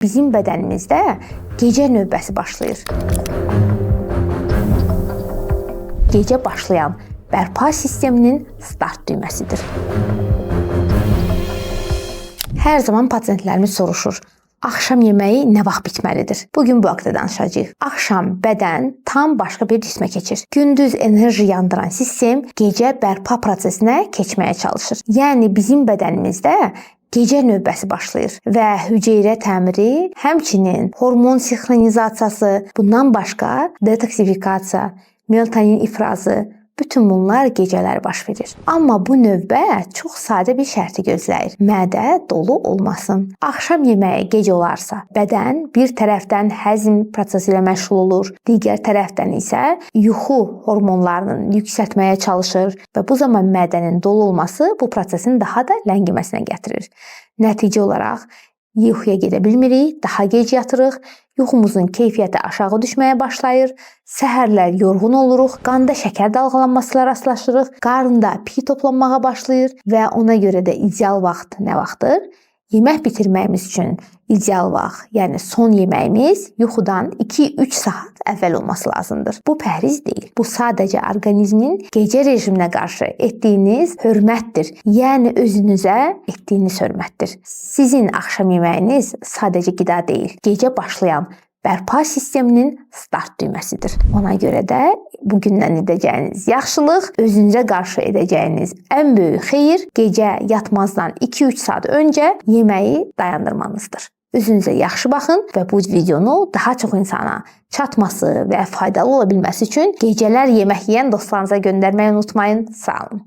bizim bədənimizdə gecə növbəsi başlayır. Gecə başlayan bərpa sisteminin start düyməsidir. Hər zaman pasientlərimiz soruşur, axşam yeməyi nə vaxt bitməlidir? Bugün bu haqda danışacağıq. Axşam bədən tam başqa bir cismə keçir. Gündüz enerji yandıran sistem gecə bərpa prosesinə keçməyə çalışır. Yəni bizim bədənimizdə gecə növbəsi başlayır və hüceyrə təmiri, həmçinin hormon sinxronizasiyası, bundan başqa detoksifikasiya, melatonin ifrazı, bütün bunlar gecələr baş verir. Amma bu növbə çox sadə bir şərti gözləyir. Mədə dolu olmasın. Axşam yeməyi gec olarsa, bədən bir tərəfdən həzm prosesi ilə məşğul olur, digər tərəfdən isə yuxu hormonlarını yüksəltməyə çalışır və bu zaman mədənin dolu olması bu prosesin daha da ləngiməsinə gətirir. Nəticə olaraq yuxuya gedə bilmirik, daha gec yatırıq, yuxumuzun keyfiyyəti aşağı düşməyə başlayır, səhərlər yorğun oluruq, qanda şəkər dalğalanmasına rastlaşırıq, qarında piy toplanmağa başlayır və ona görə də ideal vaxt nə vaxtdır? Yemək bitirməyimiz üçün ideal vaxt, yəni son yeməyimiz yuxudan 2-3 saat əvvəl olması lazımdır. Bu pəhriz deyil. Bu sadəcə orqanizmin gecə rejiminə qarşı etdiyiniz hörmətdir. Yəni özünüzə etdiyiniz hörmətdir. Sizin axşam yeməyiniz sadəcə qida deyil, gecə başlayan bərpa sisteminin start düyməsidir. Ona görə də bugündən edəcəyiniz yaxşılıq, özünüzə qarşı edəcəyiniz ən böyük xeyir gecə yatmazdan 2-3 saat öncə yeməyi dayandırmanızdır. Özünüzə yaxşı baxın və bu videonu daha çox insana çatması və faydalı ola bilməsi üçün gecələr yemək yeyən dostlarınıza göndərməyi unutmayın. Sağ olun.